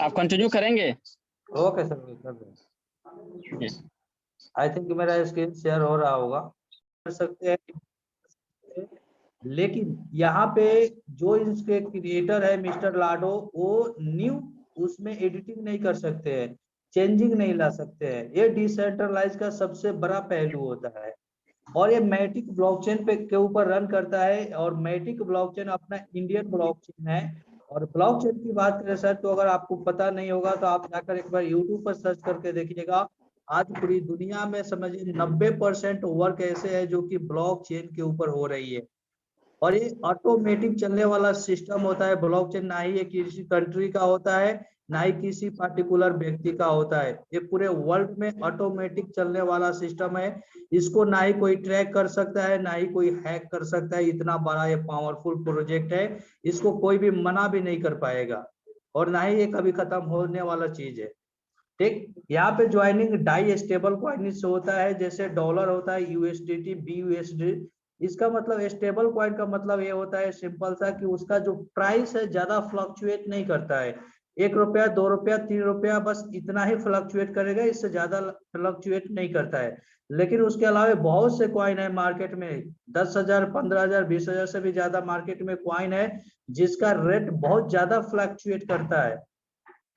आप कंटिन्यू करेंगे? Okay sir, I think मेरा स्क्रीन शेयर हो रहा होगा, कर सकते हैं। लेकिन यहाँ पे जो इसके क्रिएटर है मिस्टर लाडो, वो न्यू उसमें एडिटिंग नहीं कर सकते हैं, चेंजिंग नहीं ला सकते हैं। ये डिसेंट्रलाइज का सबसे बड़ा पहलू होता है। और ये मैटिक ब्लॉकचेन पे के ऊपर रन करता है, और मैटिक ब्लॉकचेन अपना इंडियन ब्लॉकचेन है। और ब्लॉकचेन की बात करें सर, तो अगर आपको पता नहीं होगा तो आप जाकर एक बार यूट्यूब पर सर्च करके देखिएगा। आज पूरी दुनिया में समझिए 90% वर्क ऐसे है जो कि ब्लॉकचेन के ऊपर हो रही है। और ये ऑटोमेटिक चलने वाला सिस्टम होता है ब्लॉकचेन, ना ही ये किसी कंट्री का होता है, ना ही किसी पर्टिकुलर व्यक्ति का होता है। ये पूरे वर्ल्ड में ऑटोमेटिक चलने वाला सिस्टम है। इसको ना ही कोई ट्रैक कर सकता है, ना ही कोई हैक कर सकता है। इतना बड़ा ये पावरफुल प्रोजेक्ट है, इसको कोई भी मना भी नहीं कर पाएगा, और ना ही ये कभी खत्म होने वाला चीज है। ठीक, यहाँ पे ज्वाइनिंग डाई स्टेबल कॉइन से होता है, जैसे डॉलर होता है यूएसडीटी, BUSD। इसका मतलब स्टेबल कॉइन का मतलब ये होता है सिंपल सा कि उसका जो प्राइस है ज्यादा फ्लक्चुएट नहीं करता है। 1 रुपया, 2 रुपया, 3 रुपया, बस इतना ही फ्लक्चुएट करेगा, इससे ज्यादा फ्लक्चुएट नहीं करता है। लेकिन उसके अलावा बहुत से कॉइन है मार्केट में, 10,000, 15,000, 20,000 से भी ज्यादा मार्केट में कॉइन है जिसका रेट बहुत ज्यादा फ्लक्चुएट करता है।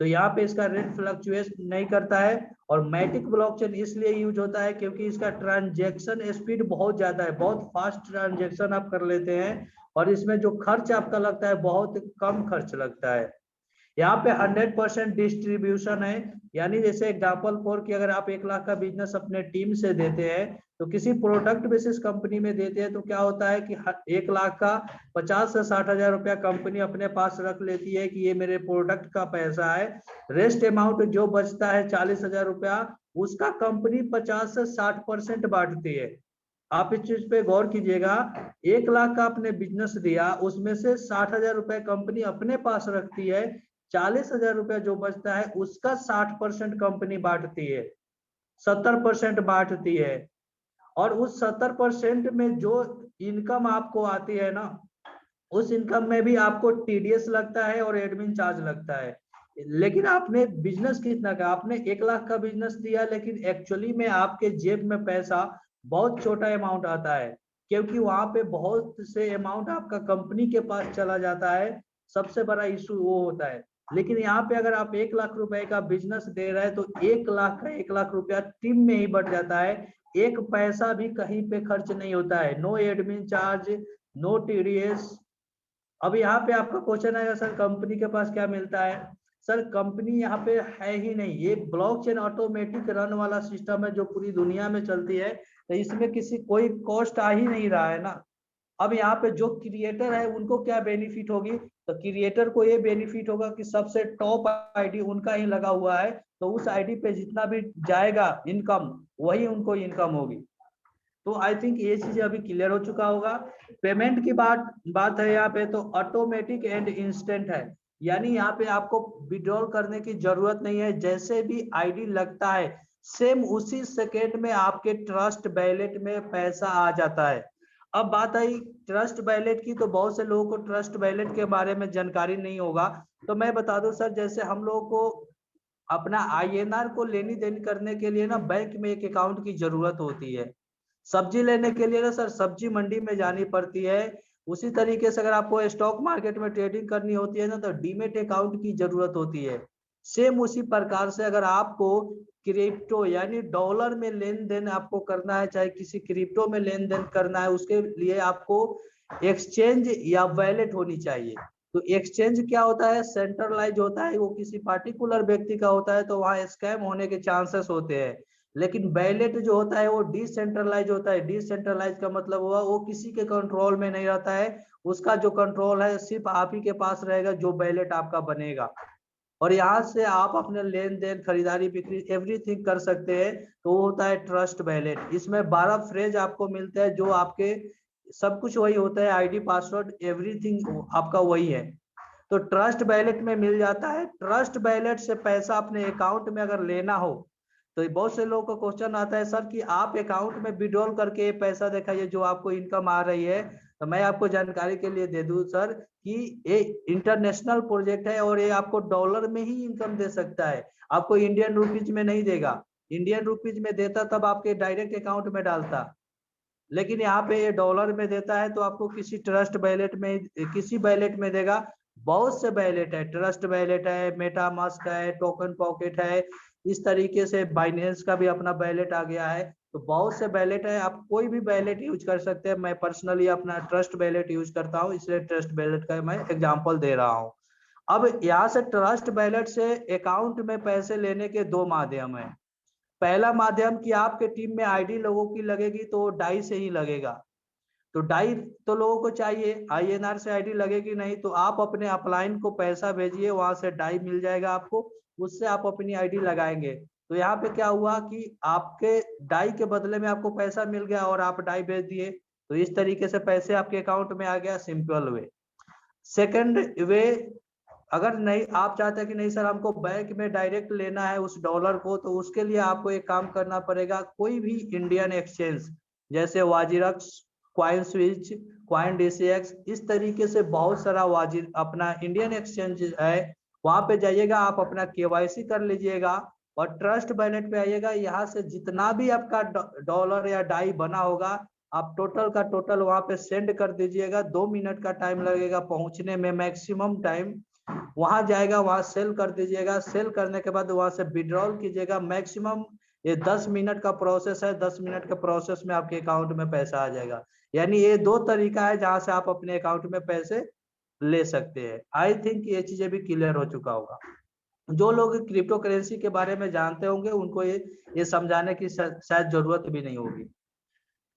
तो यहाँ पे इसका रेट फ्लक्चुएट नहीं करता है। और मैटिक ब्लॉकचेन इसलिए यूज होता है क्योंकि इसका ट्रांजैक्शन स्पीड बहुत ज्यादा है, बहुत फास्ट ट्रांजैक्शन आप कर लेते हैं। और इसमें जो खर्च आपका लगता है बहुत कम खर्च लगता है। यहाँ पे 100% डिस्ट्रीब्यूशन है। यानी जैसे एग्जाम्पल फॉर कि अगर आप 1 लाख का बिजनेस अपने टीम से देते हैं, तो किसी प्रोडक्ट बेसिस कंपनी में देते हैं, तो क्या होता है कि 1 लाख का 50 से 60,000 रुपया कंपनी अपने पास रख लेती है कि ये मेरे प्रोडक्ट का पैसा है। रेस्ट अमाउंट जो बचता है 40,000 रुपया, उसका कंपनी 50 से 60% बांटती है। आप इस चीज पे गौर कीजिएगा। 1 लाख का आपने बिजनेस दिया, उसमें से 60,000 रुपए कंपनी अपने पास रखती है, 40,000 रुपया जो बचता है उसका 60% कंपनी बांटती है, 70% बांटती है। और उस 70% में जो इनकम आपको आती है ना, उस इनकम में भी आपको TDS लगता है और एडमिन चार्ज लगता है। लेकिन आपने बिजनेस कितना का, आपने 1 लाख का बिजनेस दिया, लेकिन एक्चुअली में आपके जेब में पैसा बहुत छोटा अमाउंट आता है, क्योंकि वहां पे बहुत से अमाउंट आपका कंपनी के पास चला जाता है। सबसे बड़ा इशू वो होता है। लेकिन यहाँ पे अगर आप 1 लाख रुपए का बिजनेस दे रहे हैं, तो 1 लाख का 1 लाख रुपया टीम में ही बढ़ जाता है। एक पैसा भी कहीं पे खर्च नहीं होता है, no admin charge, no TDS। अब यहाँ पे आपका क्वेश्चन आएगा, सर कंपनी के पास क्या मिलता है? सर कंपनी यहाँ पे है ही नहीं। ये ब्लॉकचेन ऑटोमेटिक रन वाला सिस्टम है जो पूरी दुनिया में चलती है, तो इसमें किसी कोई कॉस्ट आ ही नहीं रहा है ना। अब यहाँ पे जो क्रिएटर है उनको क्या बेनिफिट होगी? तो क्रिएटर को ये बेनिफिट होगा कि सबसे टॉप आईडी उनका ही लगा हुआ है, तो उस आईडी पे जितना भी जाएगा इनकम, वही उनको इनकम होगी। तो आई थिंक ये चीजें अभी क्लियर हो चुका होगा। पेमेंट की बात है यहाँ पे, तो ऑटोमेटिक एंड इंस्टेंट है। यानी यहाँ पे आपको विड्रॉल करने की जरूरत नहीं है, जैसे भी आईडी लगता है सेम उसी सेकेंड में आपके ट्रस्ट वैलेट में पैसा आ जाता है। अब बात आई ट्रस्ट वैलेट की, तो बहुत से लोगों को ट्रस्ट वैलेट के बारे में जानकारी नहीं होगा। तो मैं बता दूं सर, जैसे हम लोगों को अपना INR को लेनी देनी करने के लिए ना बैंक में एक अकाउंट की जरूरत होती है। सब्जी लेने के लिए ना सर सब्जी मंडी में जानी पड़ती है। उसी तरीके से अगर आपको स्टॉक मार्केट में ट्रेडिंग करनी होती है ना, तो डीमेट अकाउंट की जरूरत होती है। सेम उसी प्रकार से अगर आपको क्रिप्टो यानी डॉलर में लेन देन आपको करना है, चाहे किसी क्रिप्टो में लेन देन करना है, उसके लिए आपको एक्सचेंज या वैलेट होनी चाहिए। तो एक्सचेंज क्या होता है? सेंट्रलाइज होता है, वो किसी पार्टिकुलर व्यक्ति का होता है, तो वहां स्कैम होने के चांसेस होते हैं। लेकिन वैलेट जो होता है वो डिसेंट्रलाइज होता है। डिसेंट्रलाइज का मतलब हुआ वो किसी के कंट्रोल में नहीं रहता है, उसका जो कंट्रोल है सिर्फ आप ही के पास रहेगा, जो वैलेट आपका बनेगा। और यहाँ से आप अपने लेन देन, खरीदारी, बिक्री, एवरीथिंग कर सकते हैं। तो वो होता है ट्रस्ट वैलेट। इसमें 12 फ्रेज आपको मिलते हैं, जो आपके सब कुछ वही होता है, ID पासवर्ड एवरीथिंग आपका वही है। तो ट्रस्ट वैलेट में मिल जाता है। ट्रस्ट वैलेट से पैसा अपने अकाउंट में अगर लेना हो, तो बहुत से लोगों को क्वेश्चन आता है, सर कि आप अकाउंट में विड्रॉल करके पैसा दिखाइए जो आपको इनकम आ रही है। तो मैं आपको जानकारी के लिए दे दूं सर कि ये इंटरनेशनल प्रोजेक्ट है और ये आपको डॉलर में ही इनकम दे सकता है, आपको इंडियन रुपीज में नहीं देगा। इंडियन रुपीज में देता तब आपके डायरेक्ट अकाउंट में डालता, लेकिन यहाँ पे ये डॉलर में देता है तो आपको किसी ट्रस्ट वैलेट में, किसी वैलेट में देगा। बहुत से वैलेट है, ट्रस्ट वैलेट है, मेटामास्क है, टोकन पॉकेट है, इस तरीके से बाइनेंस का भी अपना वैलेट आ गया है। तो बहुत से वैलेट है, आप कोई भी वैलेट यूज कर सकते हैं। मैं पर्सनली अपना ट्रस्ट वैलेट यूज करता हूँ, इसलिए ट्रस्ट वैलेट का मैं एग्जांपल दे रहा हूँ। अब यहाँ से ट्रस्ट वैलेट से अकाउंट में पैसे लेने के दो माध्यम है। पहला माध्यम कि आपके टीम में आईडी लोगों की लगेगी तो डाई से ही लगेगा, तो डाई तो लोगों को चाहिए, आईएनआर से आईडी लगेगी नहीं, तो आप अपने अपलाइन को पैसा भेजिए, वहां से डाई मिल जाएगा आपको, उससे आप अपनी आईडी लगाएंगे। तो यहाँ पे क्या हुआ कि आपके डाई के बदले में आपको पैसा मिल गया और आप डाई भेज दिए, तो इस तरीके से पैसे आपके अकाउंट में आ गया, सिंपल वे। सेकंड वे, अगर नहीं आप चाहते हैं कि नहीं सर हमको बैंक में डायरेक्ट लेना है उस डॉलर को, तो उसके लिए आपको एक काम करना पड़ेगा। कोई भी इंडियन एक्सचेंज जैसे वाजिरक्स, क्वाइन स्विच, क्वाइन डीसीएक्स, इस तरीके से बहुत सारा वाजिर अपना इंडियन एक्सचेंज है, वहां पे जाइएगा, आप अपना केवाईसी कर लीजिएगा और ट्रस्ट वैलेट पे आइएगा। यहाँ से जितना भी आपका डॉलर या डाई बना होगा, आप टोटल का टोटल वहां पे सेंड कर दीजिएगा। 2 मिनट का टाइम लगेगा पहुंचने में, मैक्सिमम टाइम। वहां जाएगा, वहां सेल कर दीजिएगा, सेल करने के बाद वहां से विड्रॉल कीजिएगा। मैक्सिमम ये 10 मिनट का प्रोसेस है, 10 मिनट के प्रोसेस में आपके अकाउंट में पैसा आ जाएगा। यानी ये दो तरीका है जहां से आप अपने अकाउंट में पैसे ले सकते हैं। आई थिंक ये चीजें भी क्लियर हो चुका होगा। जो लोग क्रिप्टो करेंसी के बारे में जानते होंगे उनको ये समझाने की शायद जरूरत भी नहीं होगी।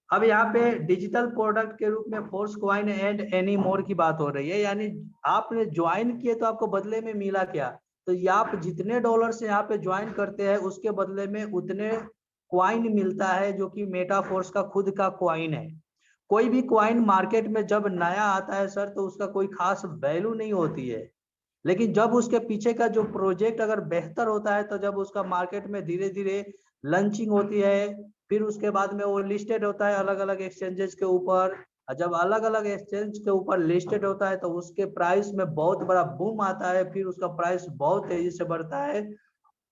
अब यहाँ पे डिजिटल प्रोडक्ट के रूप में force coin and any more की बात हो रही है, यानी आपने ज्वाइन किए तो आपको बदले में मिला क्या? तो ये आप जितने डॉलर से यहाँ पे ज्वाइन करते हैं उसके बदले में उतने क्वाइन मिलता है, जो कि मेटाफोर्स का खुद का क्वाइन है। कोई भी क्वाइन मार्केट में जब नया आता है सर तो उसका कोई खास वैल्यू नहीं होती है, लेकिन जब उसके पीछे का जो प्रोजेक्ट अगर बेहतर होता है, तो जब उसका मार्केट में धीरे धीरे लंचिंग होती है, फिर उसके बाद में वो लिस्टेड होता है अलग अलग एक्सचेंजेस के ऊपर, और जब अलग अलग एक्सचेंज के ऊपर लिस्टेड होता है तो उसके प्राइस में बहुत बड़ा बूम आता है, फिर उसका प्राइस बहुत तेजी से बढ़ता है,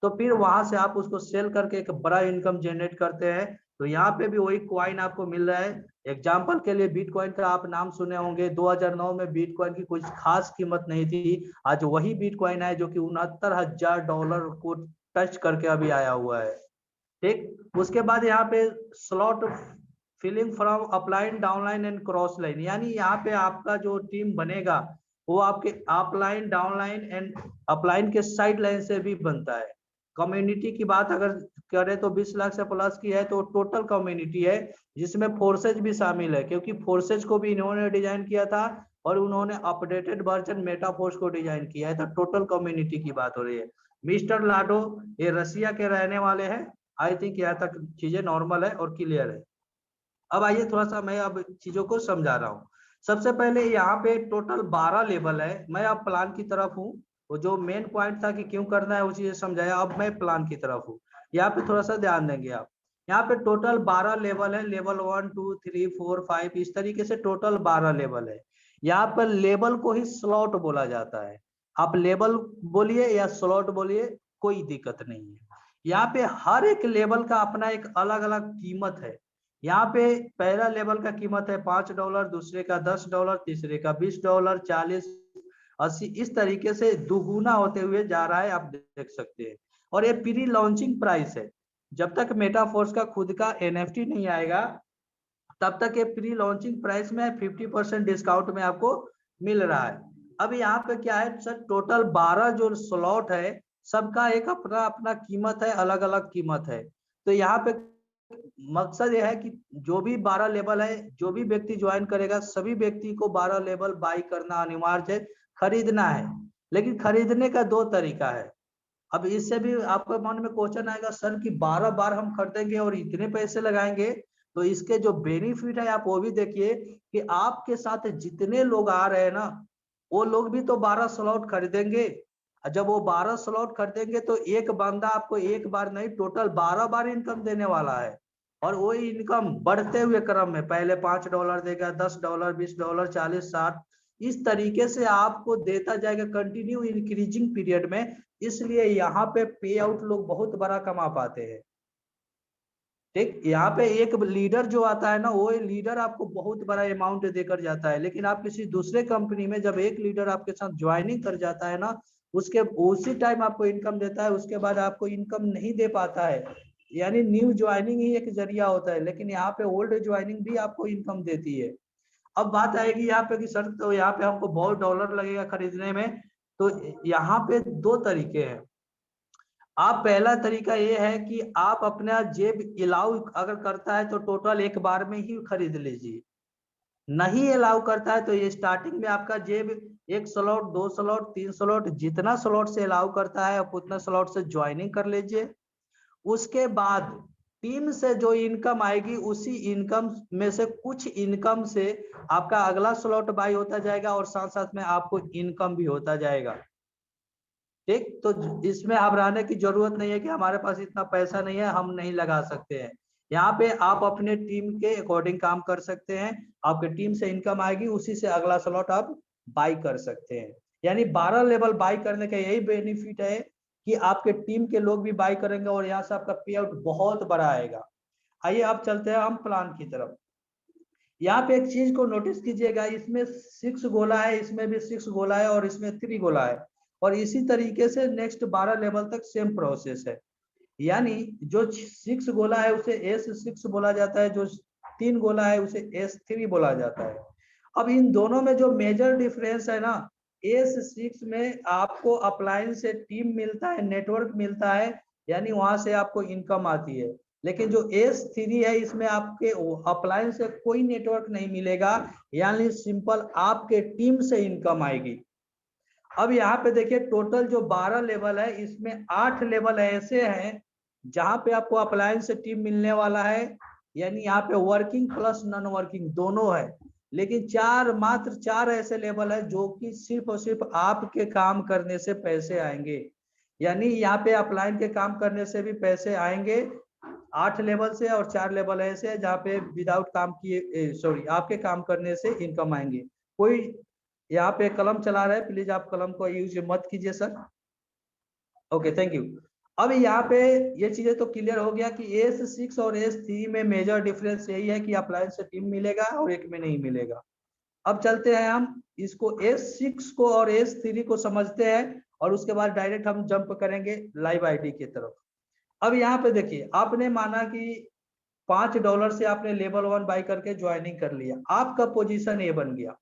तो फिर वहां से आप उसको सेल करके एक बड़ा इनकम जनरेट करते हैं। तो यहाँ पे भी वही क्वाइन आपको मिल रहा है। एग्जाम्पल के लिए बिटकॉइन का आप नाम सुने होंगे, 2009 में बिटकॉइन की कुछ खास कीमत नहीं थी, आज वही बिटकॉइन है जो कि $69 को टच करके अभी आया हुआ है। ठीक, उसके बाद यहाँ पे slot filling from upline, downline and cross line, यानी यहाँ पे आपका जो टीम बनेगा वो आपके अपलाइन, डाउनलाइन एंड अपलाइन के साइड लाइन से भी बनता है। कम्युनिटी की बात अगर करें तो 20 लाख से प्लस की है तो टोटल कम्युनिटी है, जिसमें फोर्सेज भी शामिल है, क्योंकि फोर्सेज को भी इन्होंने डिजाइन किया था और उन्होंने अपडेटेड वर्जन मेटाफोर्स को डिजाइन किया है। तो टोटल कम्युनिटी की बात हो रही है। मिस्टर लाडो ये रसिया के रहने वाले हैं। आई थिंक यहाँ तक चीजें नॉर्मल है और क्लियर है। अब आइए थोड़ा सा मैं अब चीजों को समझा रहा हूँ। सबसे पहले यहाँ पे टोटल 12 लेवल है। मैं अब प्लान की तरफ हूँ, वो जो मेन पॉइंट था कि क्यों करना है वो चीजें समझाया, अब मैं प्लान की तरफ हूँ। यहाँ पे थोड़ा सा ध्यान देंगे आप। यहाँ पे टोटल 12 लेवल है, लेवल 1 2 3 4 5, इस तरीके से टोटल 12 लेवल है। यहाँ पर लेवल को ही स्लॉट बोला जाता है। आप लेवल बोलिए या स्लॉट बोलिए, कोई दिक्कत नहीं है। यहाँ पे हर एक लेवल का अपना एक अलग अलग कीमत है। यहाँ पे पहला लेवल का कीमत है $5, दूसरे का $10, तीसरे का $20, 40, 80, इस तरीके से दुगुना होते हुए जा रहा है, आप देख सकते हैं। और ये प्री लॉन्चिंग प्राइस है। जब तक मेटाफोर्स का खुद का NFT नहीं आएगा तब तक ये प्री लॉन्चिंग प्राइस में 50% डिस्काउंट में आपको मिल रहा है। अब यहाँ पे क्या है सर, टोटल 12 जो स्लॉट है सबका एक अपना अपना कीमत है, अलग अलग कीमत है। तो यहाँ पे मकसद यह है कि जो भी 12 लेवल है, जो भी व्यक्ति ज्वाइन करेगा सभी व्यक्ति को 12 लेवल बाई करना अनिवार्य है, खरीदना है। लेकिन खरीदने का दो तरीका है। अब इससे भी आपके मन में क्वेश्चन आएगा सर कि 12 बार हम खरीदेंगे और इतने पैसे लगाएंगे, तो इसके जो बेनिफिट है आप वो भी देखिए कि आपके साथ जितने लोग आ रहे हैं ना, वो लोग भी तो 12 स्लॉट खरीदेंगे। जब वो 12 स्लॉट खरीदेंगे तो एक बंदा आपको एक बार नहीं टोटल 12 बार इनकम देने वाला है। और वो इनकम बढ़ते हुए क्रम में पहले $5 देगा, $10, $20, 40, 60 इस तरीके से आपको देता जाएगा कंटिन्यू इंक्रीजिंग पीरियड में। इसलिए यहाँ पे पे आउट लोग बहुत बड़ा कमा पाते हैं। ठीक, यहाँ पे एक लीडर जो आता है ना, वो लीडर आपको बहुत बड़ा अमाउंट देकर जाता है, लेकिन आप किसी दूसरे कंपनी में जब एक लीडर आपके साथ ज्वाइनिंग कर जाता है ना, उसके उसी टाइम आपको इनकम देता है, उसके बाद आपको इनकम नहीं दे पाता है। यानी न्यू ज्वाइनिंग ही एक जरिया होता है, लेकिन यहाँ पे ओल्ड ज्वाइनिंग भी आपको इनकम देती है। अब बात आएगी यहाँ पे कि सर तो यहाँ पे हमको बहुत डॉलर लगेगा खरीदने में, तो यहाँ पे दो तरीके हैं। आप पहला तरीका ये है कि आप अपना जेब अलाउ अगर करता है तो टोटल एक बार में ही खरीद लीजिए, नहीं अलाउ करता है तो ये स्टार्टिंग में आपका जेब 1 स्लॉट 2 स्लॉट 3 स्लॉट जितना स्लॉट से अलाउ करता है आप उतना स्लॉट से ज्वाइनिंग कर लीजिए। उसके बाद टीम से जो इनकम आएगी उसी इनकम में से कुछ इनकम से आपका अगला स्लॉट बाई होता जाएगा और साथ साथ में आपको इनकम भी होता जाएगा। ठीक, तो इसमें घबराने की जरूरत नहीं है कि हमारे पास इतना पैसा नहीं है, हम नहीं लगा सकते हैं। यहाँ पे आप अपने टीम के अकॉर्डिंग काम कर सकते हैं, आपके टीम से इनकम आएगी उसी से अगला स्लॉट आप बाई कर सकते हैं। यानी 12 लेवल बाई करने का यही बेनिफिट है कि आपके टीम के लोग भी बाई करेंगे और यहाँ से आपका पे आउट बहुत बड़ा आएगा। आइए आप चलते हैं हम प्लान की तरफ। यहाँ पे एक चीज को नोटिस कीजिएगा, इसमें 6 गोला है, इसमें भी 6 गोला है और इसमें 3 गोला है, और इसी तरीके से नेक्स्ट 12 लेवल तक सेम प्रोसेस है। यानी जो 6 गोला है उसे S6 बोला जाता है, जो 3 गोला है उसे S3 बोला जाता है। अब इन दोनों में जो मेजर डिफरेंस है ना, S6 में आपको अप्लायंस से टीम मिलता है, नेटवर्क मिलता है, यानी वहां से आपको इनकम आती है। लेकिन जो S3 है इसमें आपके अप्लायंस से कोई नेटवर्क नहीं मिलेगा, यानी सिंपल आपके टीम से इनकम आएगी। अब यहाँ पे देखिए टोटल जो 12 लेवल है इसमें 8 लेवल ऐसे हैं जहां पे आपको अप्लायंस से टीम मिलने वाला है, यानी यहाँ पे वर्किंग प्लस नॉन वर्किंग दोनों है। लेकिन मात्र चार ऐसे लेवल है जो कि सिर्फ और सिर्फ आपके काम करने से पैसे आएंगे, यानी यहाँ पे अप्लायंस के काम करने से भी पैसे आएंगे। 8 लेवल से और 4 लेवल ऐसे है जहाँ पे विदाउट काम किए सॉरी आपके काम करने से इनकम आएंगे। कोई यहाँ पे कलम चला रहा है, प्लीज आप कलम को यूज मत कीजिए सर। Okay, thank you. अब यहाँ पे ये चीजें तो क्लियर हो गया कि S6 और S3 में मेजर डिफरेंस यही है कि अप्लायंस से टीम मिलेगा और एक में नहीं मिलेगा। अब चलते हैं हम इसको S6 को और S3 को समझते हैं और उसके बाद डायरेक्ट हम जंप करेंगे लाइव आईडी की तरफ। अब यहाँ पे देखिए, आपने माना कि $5 से आपने लेवल 1 बाई करके ज्वाइनिंग कर लिया, आपका पोजीशन ए बन गया।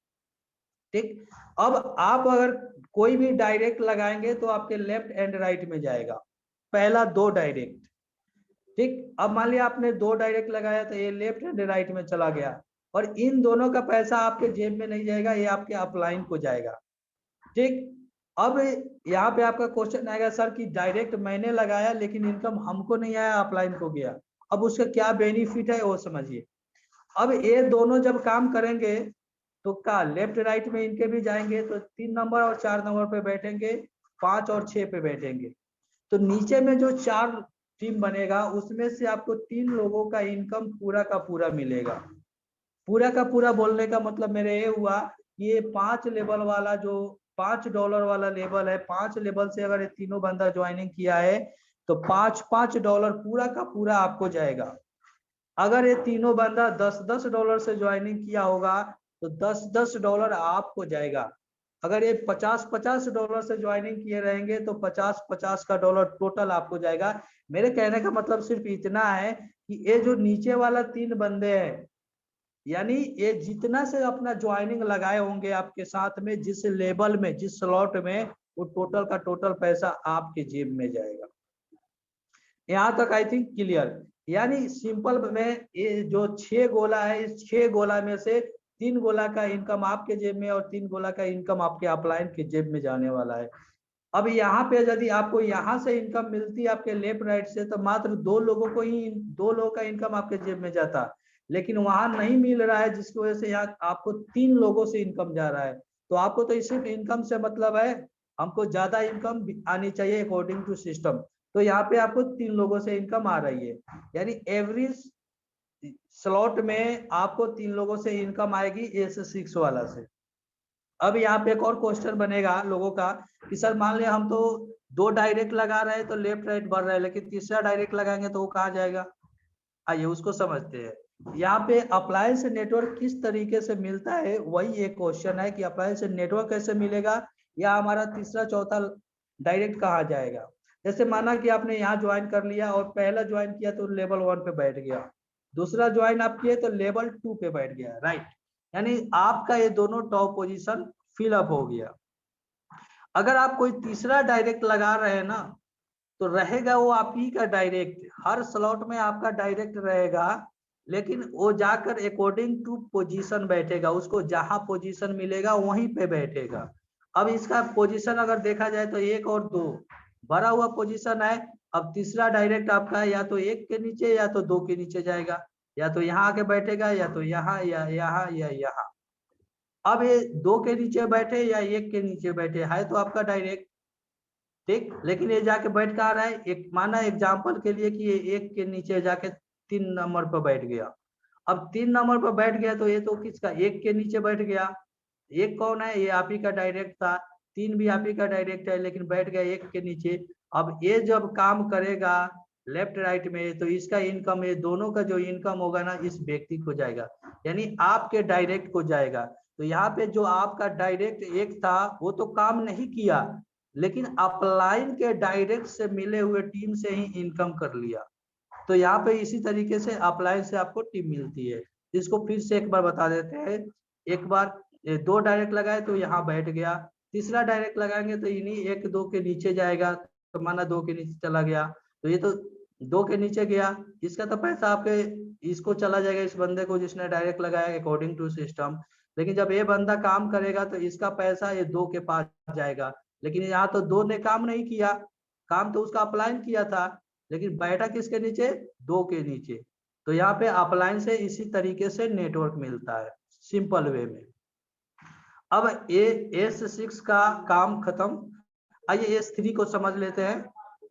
ठीक, अब आप अगर कोई भी डायरेक्ट लगाएंगे तो आपके लेफ्ट एंड राइट में जाएगा, पहला 2 डायरेक्ट। ठीक, अब मान लिया आपने 2 डायरेक्ट लगाया तो ये लेफ्ट एंड राइट में चला गया, और इन दोनों का पैसा आपके जेब में नहीं जाएगा, ये आपके अपलाइन को जाएगा। ठीक, अब यहाँ पे आपका क्वेश्चन आएगा सर कि डायरेक्ट मैंने लगाया लेकिन इनकम हमको नहीं आया, अपलाइन को गया, अब उसका क्या बेनिफिट है वो समझिए। अब ये दोनों जब काम करेंगे तो क्या लेफ्ट राइट में इनके भी जाएंगे, तो 3 नंबर और 4 नंबर पे बैठेंगे, 5 और 6 पे बैठेंगे। तो नीचे में जो 4 टीम बनेगा उसमें से आपको 3 लोगों का इनकम पूरा का पूरा मिलेगा। पूरा का पूरा बोलने का मतलब मेरे ये हुआ कि ये 5 लेवल वाला जो $5 वाला लेवल है, 5 लेवल से अगर ये तीनों बंदा ज्वाइनिंग किया है तो $5 पूरा का पूरा आपको जाएगा। अगर ये तीनों बंदा $10 से ज्वाइनिंग किया होगा तो $10 आपको जाएगा। अगर ये $50 से ज्वाइनिंग किए रहेंगे तो 50 का डॉलर टोटल आपको जाएगा। मेरे कहने का मतलब सिर्फ इतना है कि ये जो नीचे वाला 3 बंदे हैं, यानी ये जितना से अपना ज्वाइनिंग लगाए होंगे आपके साथ में, जिस लेवल में जिस स्लॉट में, वो टोटल का टोटल पैसा आपके जेब में जाएगा। यहाँ तक आई थिंक क्लियर। यानी सिंपल में ये जो 6 गोला है, इस 6 गोला में से 3 गोला का इनकम आपके जेब में और 3 गोला का इनकम आपके अपलाइन के जेब में जाने वाला है। अब यहाँ पे यदि आपको यहाँ से इनकम मिलती है आपके लेफ्ट राइट से तो मात्र 2 लोगों का इनकम आपके जेब में जाता, लेकिन वहां नहीं मिल रहा है, जिसकी वजह से यहाँ आपको 3 लोगों से इनकम जा रहा है। तो आपको तो सिर्फ इनकम से मतलब है, हमको ज्यादा इनकम आनी चाहिए अकॉर्डिंग टू सिस्टम। तो यहाँ पे आपको 3 लोगों से इनकम आ रही है, यानी एवरेज स्लॉट में आपको 3 लोगों से इनकम आएगी S6 वाला से। अब यहाँ पे एक और क्वेश्चन बनेगा लोगों का कि सर मान लिया हम तो 2 डायरेक्ट लगा रहे हैं तो लेफ्ट राइट बढ़ रहा है, लेकिन तीसरा डायरेक्ट लगाएंगे तो वो कहाँ जाएगा। आइए उसको समझते हैं। यहाँ पे अप्लायंस नेटवर्क किस तरीके से मिलता है, वही एक क्वेश्चन है कि अप्लायंस नेटवर्क कैसे मिलेगा, या हमारा तीसरा चौथा डायरेक्ट कहाँ जाएगा। जैसे माना कि आपने यहाँ ज्वाइन कर लिया और पहला ज्वाइन किया तो लेवल 1 पे बैठ गया, दूसरा ज्वाइन आप किए तो लेवल 2 पे बैठ गया, राइट। यानी आपका ये दोनों टॉप पोजीशन फिलअप हो गया। अगर आप कोई तीसरा डायरेक्ट लगा रहे हैं ना, तो रहेगा वो आप ही का डायरेक्ट, हर स्लॉट में आपका डायरेक्ट रहेगा, लेकिन वो जाकर अकॉर्डिंग टू पोजीशन बैठेगा, उसको जहां पोजीशन मिलेगा वहीं पे बैठेगा। अब इसका पोजीशन अगर देखा जाए तो 1 और 2 भरा हुआ पोजीशन है। अब तीसरा डायरेक्ट आपका है या तो 1 के नीचे या तो 2 के नीचे जाएगा, या तो यहाँ आके बैठेगा या तो यहाँ या यहाँ या यहाँ। अब ये 2 के नीचे बैठे या 1 के नीचे बैठे है तो आपका डायरेक्ट, ठीक। लेकिन ये जाके बैठ कहाँ रहा है, एक माना एग्जांपल के लिए कि ये 1 के नीचे जाके 3 नंबर पर बैठ गया। अब 3 नंबर पर बैठ गया तो ये तो किसका, 1 के नीचे बैठ गया। 1 कौन है, ये आप ही का डायरेक्ट था। 3 भी आप ही का डायरेक्ट है, लेकिन बैठ गया 1 के नीचे। अब ये जब काम करेगा लेफ्ट राइट में तो इसका इनकम, ये दोनों का जो इनकम होगा ना इस व्यक्ति को जाएगा, यानी आपके डायरेक्ट को जाएगा। तो यहाँ पे जो आपका डायरेक्ट 1 था वो तो काम नहीं किया, लेकिन अपलाइन के डायरेक्ट से मिले हुए टीम से ही इनकम कर लिया। तो यहाँ पे इसी तरीके से अपलाइन से आपको टीम मिलती है। इसको फिर से एक बार बता देते हैं। एक बार 2 डायरेक्ट लगाए तो यहाँ बैठ गया, तीसरा डायरेक्ट लगाएंगे तो इन्हीं 1 2 के नीचे जाएगा, तो माना 2 के नीचे चला गया तो ये तो 2 के नीचे गया, इसका तो पैसा आपके इसको चला जाएगा, इस बंदे को जिसने डायरेक्ट लगाया अकॉर्डिंग टू सिस्टम। लेकिन जब ये बंदा काम करेगा तो इसका पैसा ये 2 के पास जाएगा। लेकिन यहाँ तो 2 ने काम नहीं किया, काम तो उसका अपलाइन किया था, लेकिन बैठा किसके नीचे, 2 के नीचे। तो यहाँ पे अपलाइन से इसी तरीके से नेटवर्क मिलता है सिंपल वे में। अब S6 का काम खत्म। आइए S3 को समझ लेते हैं।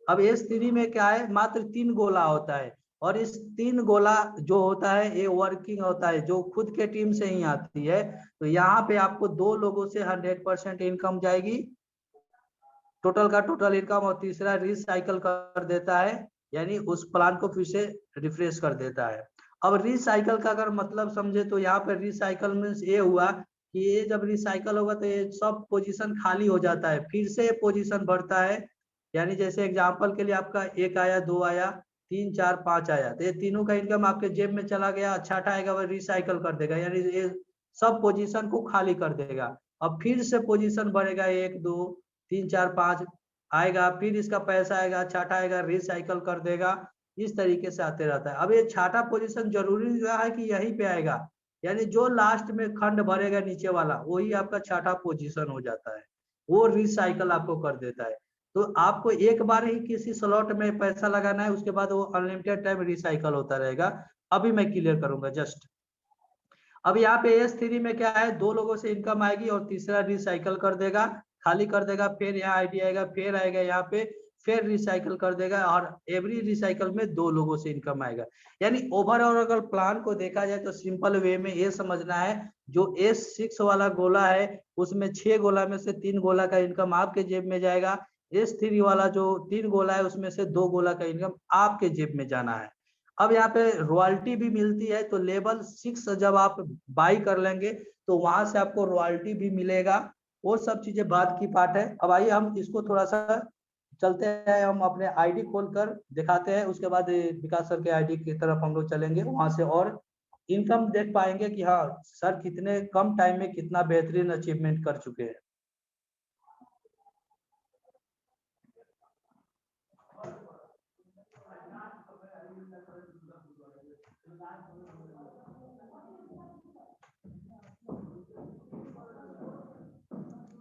अब S3 में क्या है, मात्र 3 गोला होता है, और इस 3 गोला जो होता है ये वर्किंग होता है, जो खुद के टीम से ही आती है। तो यहाँ पे आपको 2 लोगों से 100% इनकम जाएगी, टोटल का टोटल इनकम, और तीसरा रिसाइकल कर देता है, यानी उस प्लान को फिर से रिफ्रेश कर देता है। अब रिसाइकल का अगर मतलब समझे तो यहाँ पे रिसाइकल मीन्स ये हुआ कि ये जब रिसाइकल होगा तो ये सब पोजीशन खाली हो जाता है, फिर से पोजीशन बढ़ता है। यानी जैसे एग्जांपल के लिए आपका 1 आया, 2 आया, 3 4 5 आया, तो ये तीनों का इनकम आपके जेब में चला गया, छठा आएगा वो रिसाइकल कर देगा, यानी ये सब पोजीशन को खाली कर देगा। अब फिर से पोजीशन बढ़ेगा, 1 2 3 4 5 आएगा, फिर इसका पैसा आएगा, छठा आएगा, रिसाइकल कर देगा। इस तरीके से आते रहता है। अब ये छठा पोजीशन जरूरी है कि यहीं पे आएगा, यानी जो लास्ट में खंड भरेगा नीचे वाला वही आपका छठा पोजीशन हो जाता है, वो रिसाइकल आपको कर देता है। तो आपको एक बार ही किसी स्लॉट में पैसा लगाना है, उसके बाद वो अनलिमिटेड टाइम रिसाइकल होता रहेगा। अभी मैं क्लियर करूंगा जस्ट। अब यहाँ पे S3 में क्या है, 2 लोगों से इनकम आएगी और तीसरा रिसाइकल कर देगा, खाली कर देगा, फिर यहाँ आईडी आएगा, फिर आएगा यहाँ पे, फिर रिसाइकल कर देगा, और एवरी रिसाइकल में 2 लोगों से इनकम आएगा। यानी ओवरऑल अगर प्लान को देखा जाए तो सिंपल वे में ये समझना है, जो S6 वाला गोला है उसमें 6 गोला में से 3 गोला का इनकम आपके जेब में जाएगा। S3 वाला जो 3 गोला है उसमें से 2 गोला का इनकम आपके जेब में जाना है। अब यहाँ पे रॉयल्टी भी मिलती है, तो लेवल 6 जब आप बाई कर लेंगे तो वहां से आपको रॉयल्टी भी मिलेगा, वो सब चीजें बाद की पार्ट है। अब आइए हम इसको थोड़ा सा चलते हैं, हम अपने आईडी खोलकर दिखाते हैं, उसके बाद विकास सर के आईडी की तरफ हम लोग चलेंगे, वहां से और इनकम देख पाएंगे कि हाँ सर कितने कम टाइम में कितना बेहतरीन अचीवमेंट कर चुके हैं।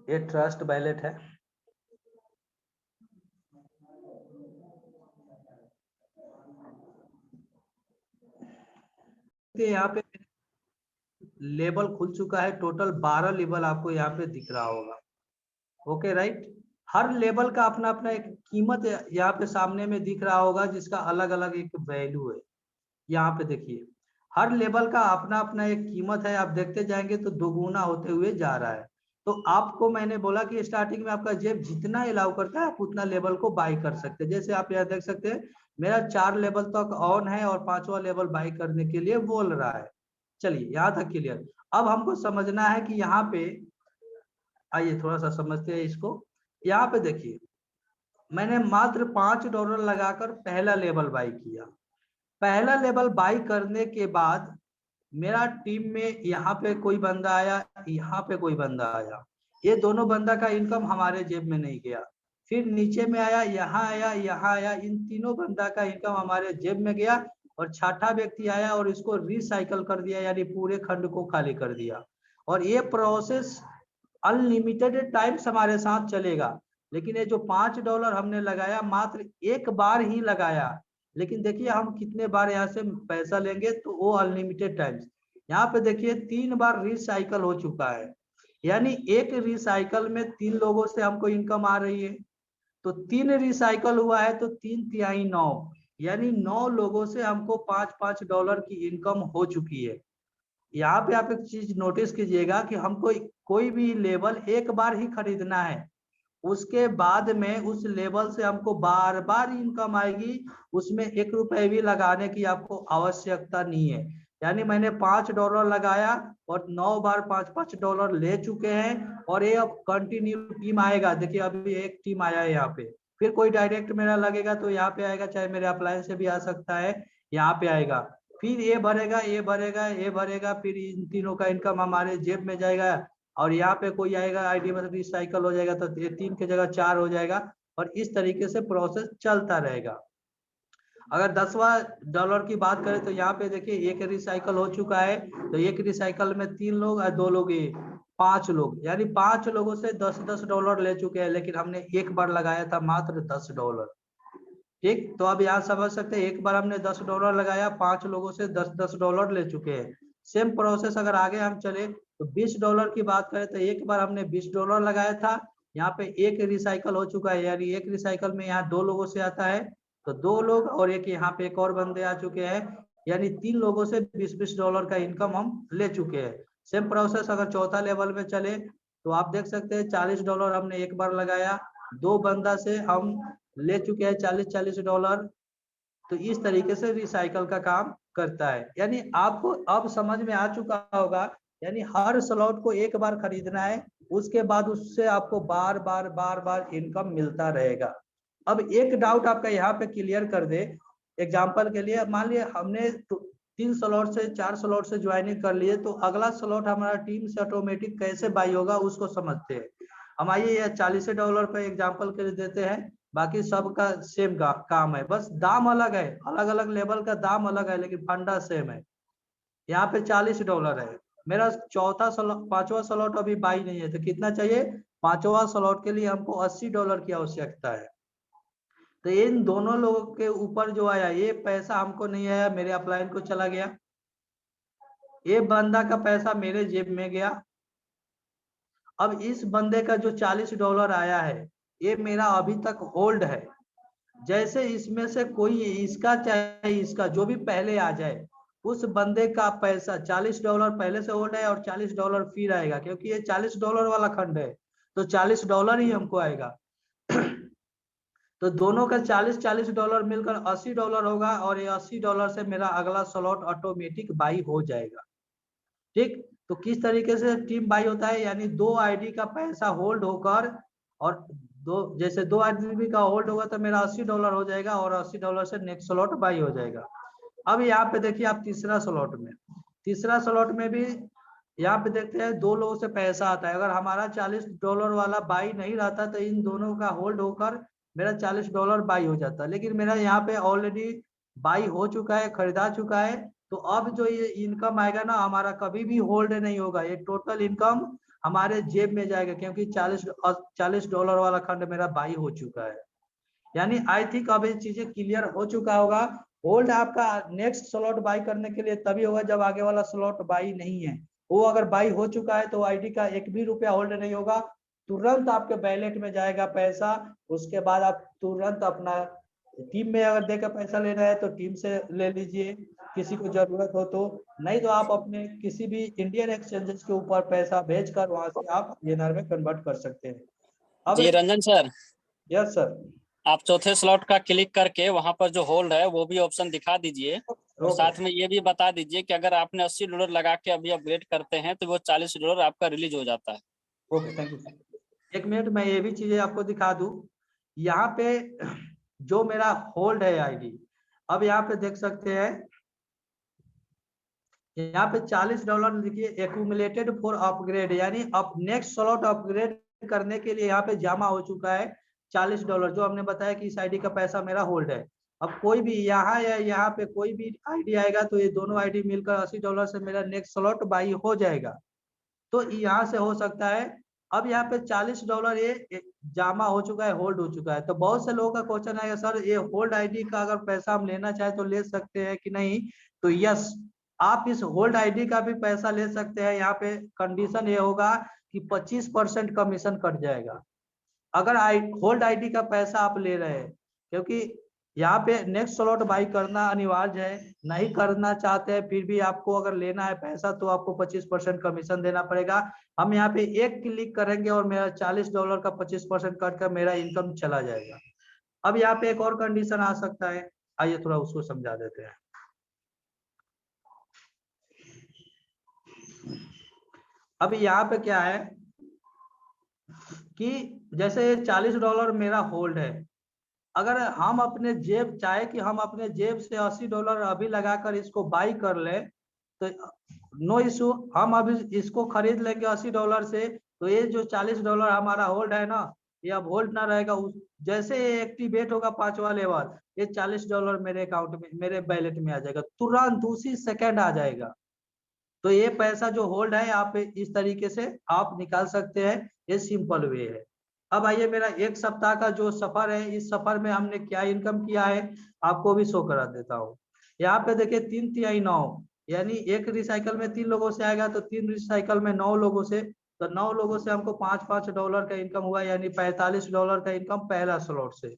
ये ट्रस्ट वैलेट है। यहाँ पे लेवल खुल चुका है, टोटल 12 लेवल आपको यहाँ पे दिख रहा होगा। ओके राइट, हर लेवल का अपना अपना एक कीमत यहाँ पे सामने में दिख रहा होगा, जिसका अलग अलग एक वैल्यू है। यहाँ पे देखिए हर लेवल का अपना अपना एक कीमत है, आप देखते जाएंगे तो दोगुना होते हुए जा रहा है। तो आपको मैंने बोला कि स्टार्टिंग में आपका जेब जितना अलाउ करता है आप उतना लेवल को बाई कर सकते हैं। जैसे आप यहाँ देख सकते हैं मेरा 4 लेवल तक ऑन है और 5वां लेवल बाई करने के लिए बोल रहा है। चलिए यहाँ तक क्लियर। अब हमको समझना है कि यहाँ पे आइए थोड़ा सा समझते हैं इसको। यहाँ पे देखिए मैंने मात्र $5 लगाकर पहला लेवल बाई किया। पहला लेवल बाई करने के बाद मेरा टीम में यहाँ पे कोई बंदा आया, यहाँ पे कोई बंदा आया, ये दोनों बंदा का इनकम हमारे जेब में नहीं गया। फिर नीचे में आया, यहाँ आया, यहाँ आया, इन तीनों बंदा का इनकम हमारे जेब में गया। और छठा व्यक्ति आया और इसको रिसाइकल कर दिया, यानी पूरे खंड को खाली कर दिया। और ये प्रोसेस अनलिमिटेड टाइम्स हमारे साथ चलेगा। लेकिन ये जो $5 हमने लगाया मात्र एक बार ही लगाया, लेकिन देखिए हम कितने बार यहाँ से पैसा लेंगे, तो वो अनलिमिटेड टाइम्स। यहाँ पे देखिए 3 बार रिसाइकल हो चुका है, यानी एक रिसाइकल में 3 लोगों से हमको इनकम आ रही है। तो 3 रिसाइकल हुआ है तो 3 तिहाई 9, यानी 9 लोगों से हमको $5 की इनकम हो चुकी है। यहाँ पे आप एक चीज नोटिस कीजिएगा कि हमको कोई भी लेवल एक बार ही खरीदना है, उसके बाद में उस लेवल से हमको बार बार इनकम आएगी, उसमें ₹1 भी लगाने की आपको आवश्यकता नहीं है। यानी मैंने $5 लगाया और 9 बार $5 ले चुके हैं, और ये अब कंटिन्यू टीम आएगा। देखिए अभी एक टीम आया है यहाँ पे, फिर कोई डायरेक्ट मेरा लगेगा तो यहाँ पे आएगा, चाहे मेरे अप्लायन से भी आ सकता है, यहाँ पे आएगा। फिर ये भरेगा, ये भरेगा, ये भरेगा, फिर इन तीनों का इनकम हमारे जेब में जाएगा। और यहाँ पे कोई आएगा आईडी में रिसाइकल हो जाएगा, तो ये 3 की जगह 4 हो जाएगा। और इस तरीके से प्रोसेस चलता रहेगा। अगर 10वां डॉलर की बात करें तो यहाँ पे देखिए एक रिसाइकल हो चुका है, तो एक रिसाइकल में 3 लोग और 2 लोग, ये 5 लोग, यानी 5 लोगों से $10 ले चुके हैं। लेकिन हमने एक बार लगाया था मात्र $10। ठीक, तो अब यहाँ समझ सकते हैं एक बार हमने $10 लगाया, 5 लोगों से $10 ले चुके हैं। सेम प्रोसेस अगर आगे हम चले तो $20 की बात करें तो एक बार हमने $20 लगाया था, यहाँ पे एक रिसाइकल हो चुका है, यानी एक रिसाइकल में यहाँ 2 लोगों से आता है, तो 2 लोग और एक यहाँ पे एक और बंदे आ चुके हैं, यानी 3 लोगों से $20 का इनकम हम ले चुके हैं। सेम प्रोसेस अगर चौथा लेवल में चले तो आप देख सकते हैं $40 हमने एक बार लगाया, 2 बंदा से हम ले चुके हैं $40 तो इस तरीके से रिसाइकल का काम करता है। यानी आपको अब समझ में आ चुका होगा, यानी हर स्लॉट को एक बार खरीदना है, उसके बाद उससे आपको बार बार इनकम मिलता रहेगा। अब एक डाउट आपका यहाँ पे क्लियर कर दे, एग्जांपल के लिए मान लिया हमने 3 स्लॉट से 4 स्लॉट से ज्वाइनिंग कर लिए, तो अगला स्लॉट हमारा टीम से ऑटोमेटिक कैसे बाई होगा उसको समझते हैं। हम आइए $40 पे एग्जांपल के लिए देते हैं, बाकी सबका सेम काम है, बस दाम अलग है, अलग अलग लेवल का दाम अलग है, लेकिन फंडा सेम है। यहाँ पे $40 है, मेरा पांचवा स्लॉट अभी बाई नहीं है, तो कितना चाहिए? 5वां स्लॉट के लिए हमको $80 की आवश्यकता है। तो इन दोनों लोगों के ऊपर जो आया ये पैसा हमको नहीं आया, मेरे अपलाइन को चला गया, ये बंदा का पैसा मेरे जेब में गया। अब इस बंदे का जो $40 आया है ये मेरा अभी तक होल्ड है। जैसे इसमें से कोई इसका चाहे इसका जो भी पहले आ जाए, उस बंदे का पैसा $40 पहले से होल्ड है और $40 फिर आएगा, क्योंकि ये $40 वाला खंड है, तो $40 ही हमको आएगा। तो दोनों का $40 मिलकर $80 होगा, और ये $80 से मेरा अगला स्लॉट ऑटोमेटिक बाई हो जाएगा। ठीक, तो किस तरीके से टीम बाई होता है, यानी 2 आईडी का पैसा होल्ड होकर, और जैसे 2 आईडी का होल्ड होगा तो मेरा $80 हो जाएगा, और $80 से नेक्स्ट स्लॉट बाई हो जाएगा। अब यहाँ पे देखिए आप तीसरा स्लॉट में भी यहाँ पे देखते हैं 2 लोगों से पैसा आता है। अगर हमारा $40 वाला बाई नहीं रहता तो इन दोनों का होल्ड होकर मेरा $40 बाई हो जाता, लेकिन मेरा यहाँ पे ऑलरेडी बाई हो चुका है, खरीदा चुका है। तो अब जो ये इनकम आएगा ना, हमारा कभी भी होल्ड नहीं होगा, ये टोटल इनकम हमारे जेब में जाएगा, क्योंकि $40 वाला खंड मेरा बाई हो चुका है। यानी आई थिंक अब ये चीजें क्लियर हो चुका होगा। होल्ड आपका नेक्स्ट स्लॉट बाई करने के लिए तभी होगा जब आगे वाला स्लॉट बाई नहीं है। वो अगर बाई हो चुका है तो आईडी का $1 भी होल्ड नहीं होगा, तुरंत आपके वैलेट में जाएगा पैसा। उसके बाद आप तुरंत अपना टीम में अगर देकर पैसा लेना है तो टीम से ले लीजिए, किसी को जरूरत हो तो, नहीं तो आप अपने किसी भी इंडियन एक्सचेंजेस के ऊपर पैसा भेजकर वहां से आप INR में कन्वर्ट कर सकते हैं। अब जी रंजन सर, यस सर, आप चौथे स्लॉट का क्लिक करके वहां पर जो होल्ड है वो भी ऑप्शन दिखा दीजिए, और ओके साथ में ये भी बता दीजिए कि अगर आपने $80 लगा के अभी अपग्रेड करते हैं तो वो $40 आपका रिलीज हो जाता है। Okay, thank you sir. 1 minute मैं ये भी चीजें आपको दिखा दूं। यहाँ पे जो मेरा होल्ड है आईडी, अब यहाँ पे देख सकते हैं, यहाँ पे $40 लिखिए एक्यूमुलेटेड फॉर अपग्रेड, यानी अब नेक्स्ट स्लॉट अपग्रेड करने के लिए यहाँ पे जमा हो चुका है $40, जो हमने बताया कि इस आईडी का पैसा मेरा होल्ड है। अब कोई भी यहाँ या यहाँ पे कोई भी आईडी आएगा तो ये दोनों आईडी मिलकर $80 से मेरा नेक्स्ट स्लॉट बाई हो जाएगा। तो यहाँ से हो सकता है, अब यहाँ पे $40 ये जमा हो चुका है, होल्ड हो चुका है। तो बहुत से लोगों का क्वेश्चन आएगा, सर ये होल्ड आईडी का अगर पैसा हम लेना चाहे तो ले सकते हैं कि नहीं? तो यस, आप इस होल्ड आईडी का भी पैसा ले सकते हैं। यहाँ पे कंडीशन ये होगा कि 25% कमीशन कट जाएगा अगर होल्ड आईडी का पैसा आप ले रहे हैं, क्योंकि यहाँ पे नेक्स्ट स्लॉट बाई करना अनिवार्य है। नहीं करना चाहते हैं फिर भी आपको अगर लेना है पैसा तो आपको 25% कमीशन देना पड़ेगा। हम यहाँ पे एक क्लिक करेंगे और मेरा $40 का 25% कट कर मेरा इनकम चला जाएगा। अब यहाँ पे एक और कंडीशन आ सकता है, आइए थोड़ा उसको समझा देते हैं। अब यहाँ पे क्या है कि जैसे $40 मेरा होल्ड है, अगर हम अपने जेब चाहे कि हम अपने जेब से $80 अभी लगाकर इसको बाई कर ले तो नो इशू, हम अभी इसको खरीद लेंगे $80 से, तो ये जो $40 हमारा होल्ड है ना, ये अब होल्ड ना रहेगा। जैसे ये एक्टिवेट होगा 5वां लेवल, ये $40 मेरे अकाउंट में, मेरे वैलेट में आ जाएगा, तुरंत उसी सेकंड आ जाएगा। तो ये पैसा जो होल्ड है आप इस तरीके से आप निकाल सकते हैं, ये सिंपल वे है। अब आइए मेरा 1 सप्ताह का जो सफर है, इस सफर में हमने क्या इनकम किया है आपको भी शो करा देता हूँ। यहाँ पे देखिए 3 तिहाई 9, यानी एक रिसाइकल में 3 लोगों से आएगा तो 3 रिसाइकल में 9 लोगों से, तो 9 लोगों से हमको $5-5 का इनकम हुआ, यानी $45 का इनकम पहला स्लॉट से।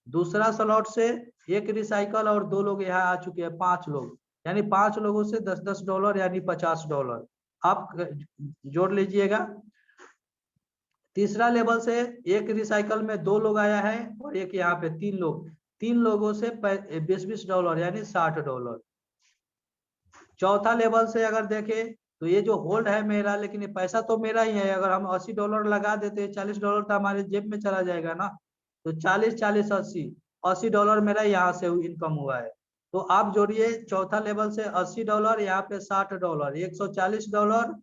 दूसरा स्लॉट से एक रिसाइकल और 2 लोग यहाँ आ चुके हैं, 5 लोग, यानी 5 लोगों से $10-10 यानी $50 आप जोड़ लीजिएगा। तीसरा लेवल से एक रिसाइकल में 2 लोग आया है और एक यहाँ पे 3 लोग, 3 लोगों से $20-20 यानी $60। चौथा लेवल से अगर देखें तो ये जो होल्ड है मेरा, लेकिन ये पैसा तो मेरा ही है, अगर हम $80 लगा देते $40 तो हमारे जेब में चला जाएगा ना, तो 40-40-80 $80 मेरा यहाँ से इनकम हुआ है। तो आप जोड़िए चौथा लेवल से $80, यहाँ पे $60, $140,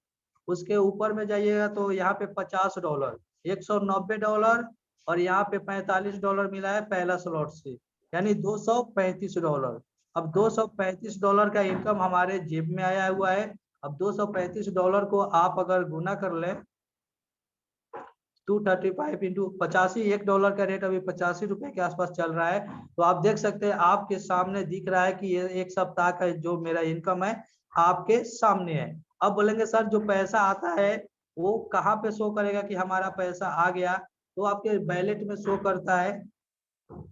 उसके ऊपर में जाइएगा तो यहाँ पे $50, $190 और यहाँ पे $45 मिला है पहला स्लॉट से, यानी $235। अब $235 का इनकम हमारे जेब में आया हुआ है। अब $235 को आप अगर गुना कर ले 235 इंटू 85, $1 का रेट अभी ₹85 के आसपास चल रहा है। तो आप देख सकते हैं आपके सामने दिख रहा है कि ये 1 सप्ताह का जो मेरा इनकम है आपके सामने है। अब बोलेंगे सर जो पैसा आता है वो कहाँ पे शो करेगा कि हमारा पैसा आ गया? तो आपके वैलेट में शो करता है,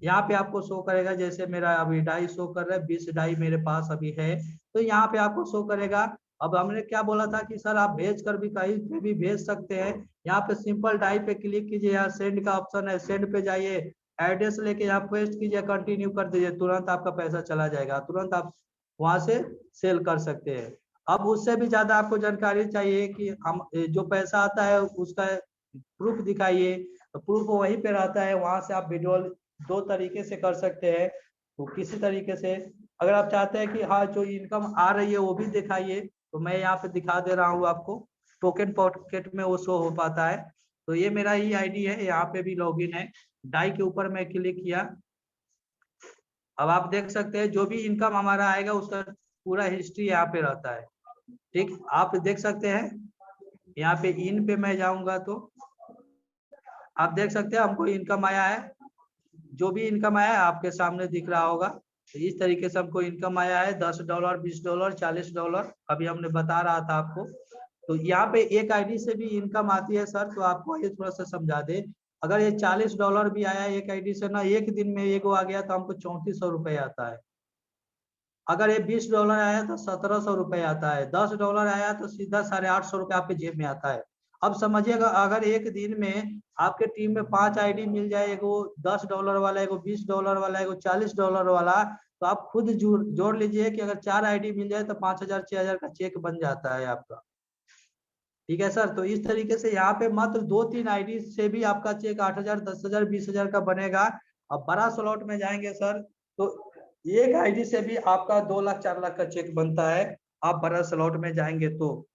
यहाँ पे आपको शो करेगा। जैसे मेरा अभी डाई शो कर रहा है, 20 डाई मेरे पास अभी है, तो यहाँ पे आपको शो करेगा। अब हमने क्या बोला था कि सर आप भेज कर भी कहीं पे भी भेज सकते हैं। यहाँ पे सिंपल डाई पे क्लिक कीजिए, यहाँ सेंड का ऑप्शन है, सेंड पे जाइए, एड्रेस लेके यहाँ पेस्ट कीजिए, कंटिन्यू कर दीजिए, तुरंत आपका पैसा चला जाएगा, तुरंत आप वहां से सेल कर सकते हैं। अब उससे भी ज्यादा आपको जानकारी चाहिए कि हम जो पैसा आता है उसका प्रूफ दिखाइए, तो प्रूफ वहीं पे रहता है, वहां से आप विड्रॉल 2 तरीके से कर सकते हैं। तो किसी तरीके से अगर आप चाहते हैं कि हाँ जो इनकम आ रही है वो भी दिखाइए, तो मैं यहाँ पे दिखा दे रहा हूँ आपको, टोकन पॉकेट में वो शो हो पाता है। तो ये मेरा ही आईडी है, यहाँ पे भी लॉगिन है, डाई के ऊपर मैं क्लिक किया। अब आप देख सकते हैं जो भी इनकम हमारा आएगा उसका पूरा हिस्ट्री यहाँ पे रहता है। ठीक, आप देख सकते हैं यहाँ पे इन पे मैं जाऊंगा तो आप देख सकते हैं हमको इनकम आया है, जो भी इनकम आया है आपके सामने दिख रहा होगा। तो इस तरीके से हमको इनकम आया है $10, $20, $40, अभी हमने बता रहा था आपको। तो यहाँ पे एक आईडी से भी इनकम आती है सर, तो आपको ये थोड़ा सा समझा दे। अगर ये $40 भी आया एक आईडी से ना, एक दिन में एक आ गया तो हमको ₹3400 आता है। अगर ये $20 आया तो $1700 आता है, $10 आया तो सीधा $850 आपके जेब में आता है। अब समझिएगा अगर एक दिन में आपके टीम में 5 आईडी मिल जाए, एगो $10 वाला, एगो $20 वाला, एगो $40 वाला, तो आप खुद जोड़ लीजिए कि अगर 4 आईडी मिल जाए तो 5000 6000 का चेक बन जाता है आपका। ठीक है सर, तो इस तरीके से यहाँ पे मात्र 2-3 आईडी से भी आपका चेक 8000 10000 20000 का बनेगा। अब बड़ा स्लॉट में जाएंगे सर तो एक आईडी से भी आपका 2 लाख 4 लाख का चेक बनता है, आप बड़ा स्लॉट में जाएंगे तो।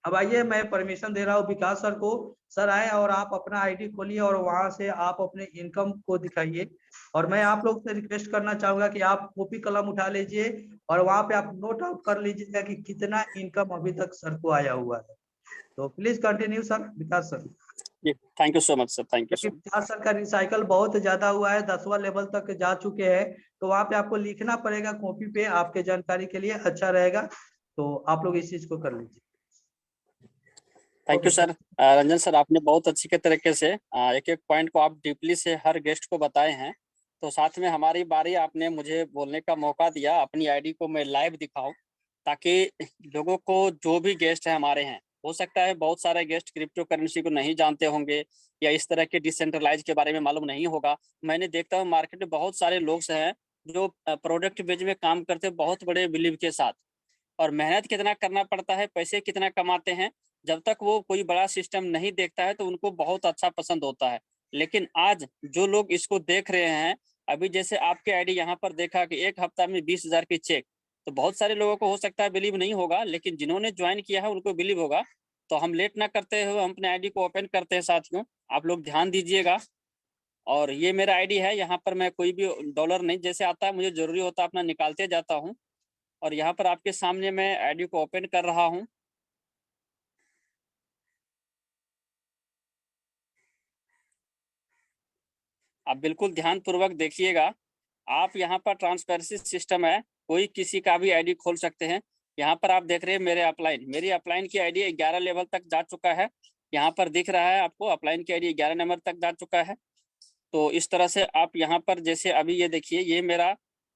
अब आइए मैं परमिशन दे रहा हूँ विकास सर को, सर आए और आप अपना आईडी खोलिए और वहां से आप अपने इनकम को दिखाइए। और मैं आप लोग से रिक्वेस्ट करना चाहूंगा कि आप कॉपी कलम उठा लीजिए और वहां पे आप नोट आउट कर लीजिएगा कि कितना इनकम अभी तक सर को आया हुआ है। तो please continue sir, Vikas sir. Thank you so much sir, thank you so much. Vikas sir का रिसाइकल बहुत ज्यादा हुआ है, 10वां लेवल तक जा चुके हैं, तो वहां पे आपको लिखना पड़ेगा कॉपी पे, आपके जानकारी के लिए अच्छा रहेगा, तो आप लोग इस चीज को कर लीजिए। Thank you sir. Ranjan sir, आपने बहुत अच्छी के तरीके से एक एक पॉइंट को आप डीपली से हर गेस्ट को बताए हैं। तो साथ में हमारी बारी, आपने मुझे बोलने का मौका दिया, अपनी आईडी को मैं लाइव दिखाऊं ताकि लोगों को, जो भी गेस्ट है हमारे हैं, हो सकता है बहुत सारे गेस्ट क्रिप्टो करेंसी को नहीं जानते होंगे या इस तरह के डिसेंट्रलाइज के बारे में मालूम नहीं होगा। मैंने देखता हूँ मार्केट में बहुत सारे लोग हैं जो प्रोडक्ट बेच में काम करते हैं बहुत बड़े बिलीव के साथ, और मेहनत कितना करना पड़ता है, पैसे कितना कमाते हैं, जब तक वो कोई बड़ा सिस्टम नहीं देखता है तो उनको बहुत अच्छा पसंद होता है। लेकिन आज जो लोग इसको देख रहे हैं, अभी जैसे आपके आईडी यहाँ पर देखा कि एक हफ्ता में 20,000 की चेक, तो बहुत सारे लोगों को हो सकता है बिलीव नहीं होगा, लेकिन जिन्होंने ज्वाइन किया है उनको बिलीव होगा। तो हम लेट ना करते हुए हम अपने आईडी को ओपन करते हैं साथियों, आप लोग ध्यान दीजिएगा। और ये मेरा आईडी है, यहाँ पर मैं कोई भी डॉलर नहीं, जैसे आता है मुझे जरूरी होता है अपना निकालते जाता हूँ। और यहाँ पर आपके सामने मैं आईडी को ओपन कर रहा हूँ। आप बिल्कुल ध्यान पूर्वक देखिएगा। आप यहाँ पर ट्रांसपेरेंसी सिस्टम है, कोई किसी का भी आईडी खोल सकते हैं। यहाँ पर आप देख रहे हैं मेरे अपलाइन, मेरी अपलाइन की आईडी 11 लेवल तक जा चुका है। यहाँ पर दिख रहा है आपको अपलाइन की आईडी 11 नंबर तक जा चुका है। तो इस तरह से आप यहाँ पर, जैसे अभी ये देखिए, ये मेरा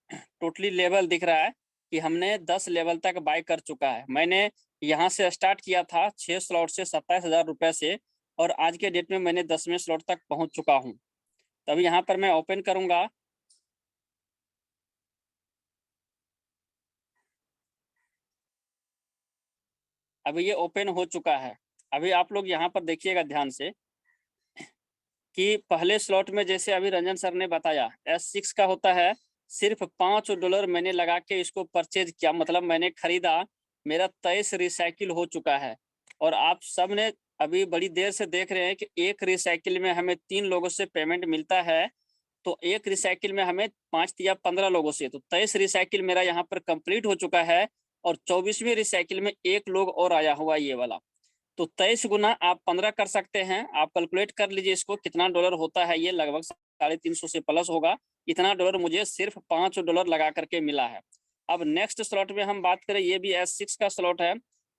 टोटली लेवल दिख रहा है कि हमने 10 लेवल तक बाय कर चुका है। मैंने यहाँ से स्टार्ट किया था 6 स्लॉट से 27,000 रुपए से, और आज के डेट में मैंने 10वें स्लॉट तक पहुंच चुका हूँ। तभी यहाँ पर मैं ओपन करूंगा। अभी ये ओपन हो चुका है। अभी आप लोग यहाँ पर देखिएगा ध्यान से कि पहले स्लॉट में, जैसे अभी रंजन सर ने बताया, S6 का होता है, सिर्फ $5 मैंने लगा के इसको परचेज किया, मतलब मैंने खरीदा, मेरा 23 रिसाइकिल हो चुका है। और आप सब ने अभी बड़ी देर से देख रहे हैं कि एक रिसाइकिल में हमें 3 लोगों से पेमेंट मिलता है, तो एक रिसाइकिल में हमें 5 या 15 लोगों से, तो 23 रिसाइकिल मेरा यहाँ पर कंप्लीट हो चुका है। और 24वीं रिसाइकिल में एक लोग और आया हुआ ये वाला, तो 23 गुना आप 15 कर सकते हैं। आप कैलकुलेट कर लीजिए इसको कितना डॉलर होता है, ये लगभग 350 से प्लस होगा। इतना डॉलर मुझे सिर्फ $5 लगा करके मिला है। अब नेक्स्ट स्लॉट में हम बात करें, ये भी S6 का स्लॉट है,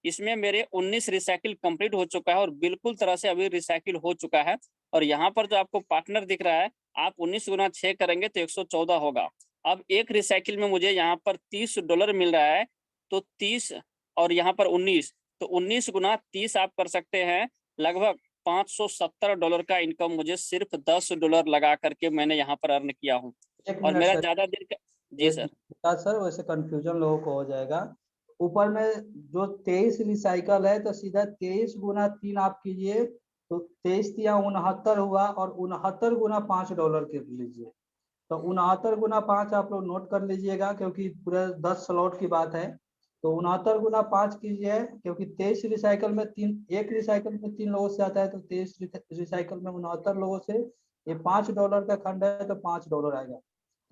इसमें मेरे 19 रिसाइकिल कंप्लीट हो चुका है और बिल्कुल तरह से अभी रिसाइकिल हो चुका है। और यहाँ पर जो आपको पार्टनर दिख रहा है, आप 19 गुना 6 करेंगे तो 114 होगा। अब एक रिसाइकिल में मुझे यहाँ पर $30 मिल रहा है, तो 30 और यहाँ पर 19, तो 19 गुना 30 आप कर सकते हैं, लगभग $570 का इनकम मुझे सिर्फ $10 लगा करके मैंने यहाँ पर अर्न किया हूँ। एक और मिनट मेरा सर, ज्यादा देर का, जी सर। सर वैसे कंफ्यूजन लोगों को हो जाएगा। ऊपर में जो 23 रिसाइकल है, तो सीधा 23 गुना 3 आप कीजिए, तो 23 या 69 हुआ, और 69 गुना $5 कर लीजिए। तो 69 गुना 5 आप लोग नोट कर लीजिएगा, क्योंकि पूरा 10 स्लॉट की बात है। तो 69 गुना 5 कीजिए, क्योंकि 23 रिसाइकल में एक रिसाइकल में 3 लोगों से आता है, तो 23 रिसाइकल में 69 लोगों से, ये $5 का खंड है तो $5 आएगा।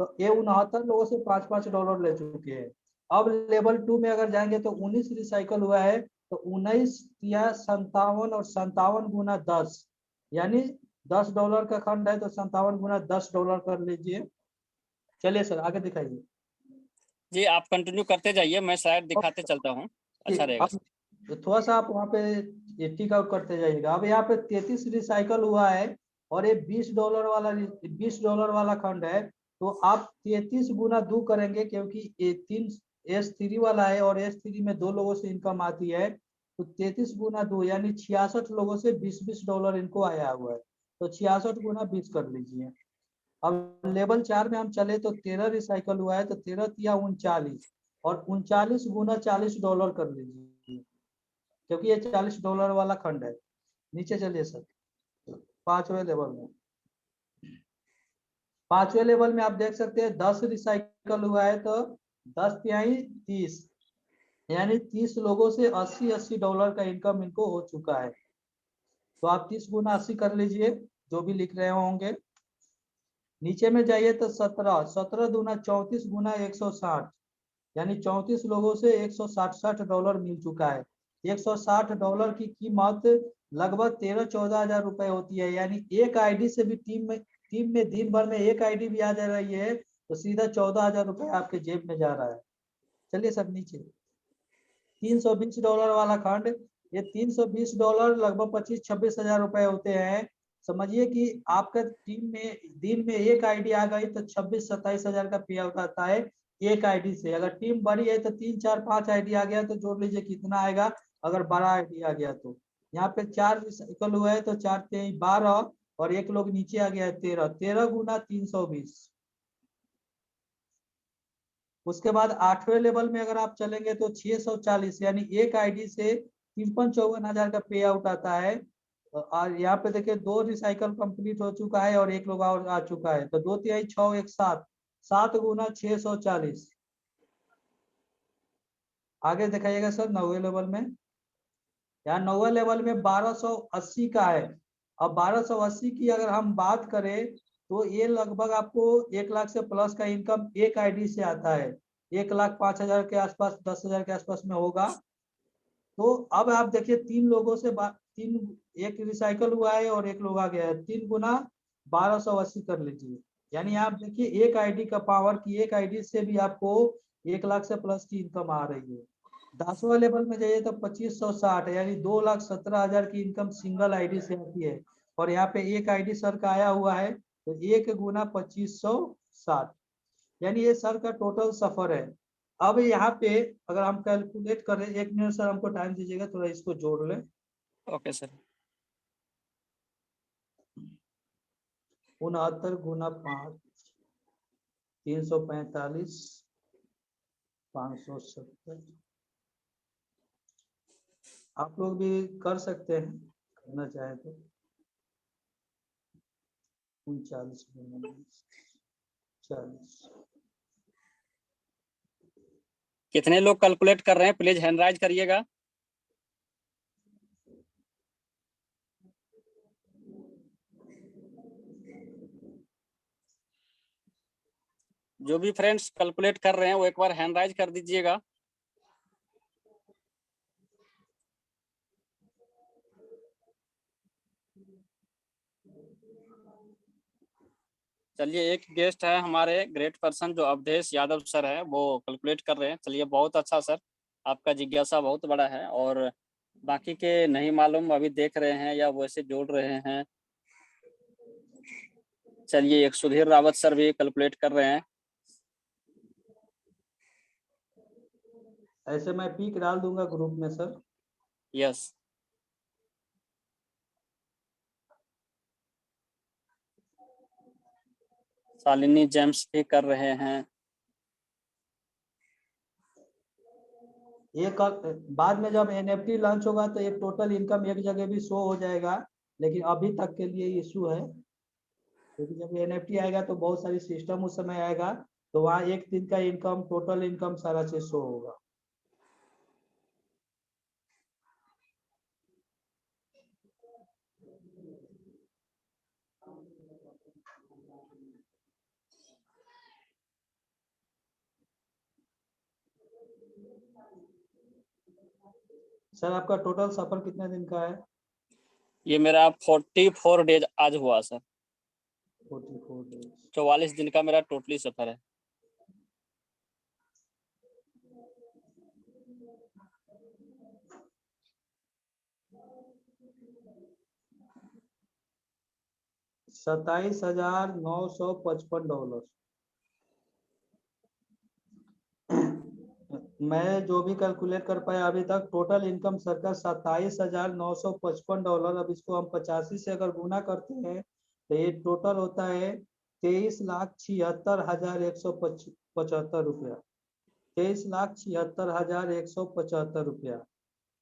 तो ये 69 लोगों से $5 ले चुके हैं। अब लेवल 2 में अगर जाएंगे तो 19 रिसाइकल हुआ है, तो 19 या 57 और 57 गुना 10, यानी $10 का खंड है, तो 57 गुना $10 कर लीजिए। चलिए सर आगे दिखाइए। जी आप कंटिन्यू करते जाइए, मैं शायद दिखाते चलता हूँ, अच्छा रहेगा। अब थोड़ा सा आप वहाँ पे टिक आउट करते जाइएगा। अब यहाँ पे 33 रिसाइकल हुआ है, और ये $20 वाला खंड है, तो आप 33 गुना 2 करेंगे, क्योंकि ये S3 वाला है और S3 में 2 लोगों से इनकम आती है, तो 33 गुना 2 यानी 66 लोगों से 20-20 डॉलर इनको आया हुआ है, तो 66 गुना 20 कर लीजिए। अब लेवल 4 में हम चले तो 13 रिसाइकल हुआ है, तो 13 तिया 39 और 39 गुना 40 डॉलर कर लीजिए, क्योंकि ये 40 डॉलर वाला खंड है। नीचे चलिए सर, पांचवें लेवल में आप देख सकते हैं 10 रिसाइकल हुआ है, तो 10 तिहाई 30 यानी 30 लोगों से 80-80 डॉलर का इनकम इनको हो चुका है। तो आप 30 गुना 80 कर लीजिए, जो भी लिख रहे होंगे। नीचे में जाइए तो 17 दूना 34 गुना 160 यानी 34 लोगों से 160 डॉलर मिल चुका है। 160 डॉलर की कीमत लगभग 13-14 हजार रुपए होती है, यानी एक आईडी से भी टीम में दिन भर में एक आईडी भी आ जा रही है तो सीधा 14 हजार रुपए आपके जेब में जा रहा है। चलिए सर नीचे, 320 डॉलर वाला खंड, ये 320 डॉलर लगभग 25-26 हजार रुपए होते हैं। समझिए कि आपका टीम में दिन में एक आईडी आ गई तो 26-27 हजार का पे आउट आता है एक आईडी से। अगर टीम बड़ी है तो 3-4-5 आईडी आ गया तो जोड़ लीजिए कितना आएगा, अगर बड़ा आईडी आ गया तो। यहाँ पे 4 रिसाइकल हुआ है तो 4-3-12 और एक लोग नीचे आ गया है 13 गुना 320। उसके बाद 8वें लेवल में अगर आप चलेंगे तो 640 यानी एक आईडी से 53-54 हजार का पे आउट आता है। और यहाँ पे देखिए 2 रिसाइकल कंप्लीट हो चुका है और एक लोग और आ चुका है, तो 2 तिहाई 6 1 7 7 गुना 640। आगे दिखाइएगा सर 9वें लेवल में। यहाँ 9वें लेवल में 1280 का है। अब 1280 की अगर हम बात करें तो ये लगभग आपको 1 लाख से प्लस का इनकम एक आईडी से आता है। 1,05,000 के आसपास, 10,000 के आसपास में होगा। तो अब आप देखिए 3 लोगों से एक रिसाइकल हुआ है और एक लोग आ गया है, 3 गुना 1280 कर लीजिए। यानी आप देखिए एक आईडी का पावर की एक आईडी से भी आपको 1 लाख से प्लस की इनकम आ रही है। 10वें लेवल में जाइए तो 2560 यानी 2,17,000 की इनकम सिंगल आईडी से आती है। और यहाँ पे एक आईडी सर का आया हुआ है, तो 1 गुना 2560 यानी ये सर का टोटल सफर है। अब यहाँ पे अगर हम कैलकुलेट करें, 1 मिनट सर हमको टाइम दीजिएगा, थोड़ा इसको जोड़ ले। Okay sir. 69 गुना 5 345 570। आप लोग भी कर सकते हैं, करना चाहे तो। 39 गुना 40। कितने लोग कैलकुलेट कर रहे हैं, प्लीज हैंड राइज करिएगा। जो भी फ्रेंड्स कैलकुलेट कर रहे हैं वो एक बार हैंड राइज कर दीजिएगा। चलिए, एक गेस्ट है हमारे ग्रेट पर्सन जो अवधेश यादव सर है, वो कैलकुलेट कर रहे हैं। चलिए, बहुत अच्छा सर, आपका जिज्ञासा बहुत बड़ा है। और बाकी के नहीं मालूम, अभी देख रहे हैं या वैसे जोड़ रहे हैं। चलिए, एक सुधीर रावत सर भी कैलकुलेट कर रहे हैं। ऐसे मैं पिक डाल दूंगा ग्रुप में सर। यस। शालिनी जेम्स भी कर रहे हैं। एक बाद में जब NFT लॉन्च होगा तो एक टोटल इनकम एक जगह भी शो हो जाएगा, लेकिन अभी तक के लिए इशू है, क्योंकि जब NFT आएगा तो बहुत सारी सिस्टम उस समय आएगा, तो वहाँ एक दिन का इनकम, टोटल इनकम सारा चीज शो होगा। सर आपका टोटल सफर कितने दिन का है? ये मेरा 44 डेज आज हुआ सर। 44 डेज। 44 दिन का मेरा टोटली सफर है। $27,955। मैं जो भी कैलकुलेट कर पाया अभी तक, टोटल इनकम सर का $27,955। अब इसको हम 85 से अगर गुना करते हैं तो ये टोटल होता है 23,76,175 रुपया। 23,76,175 रुपया।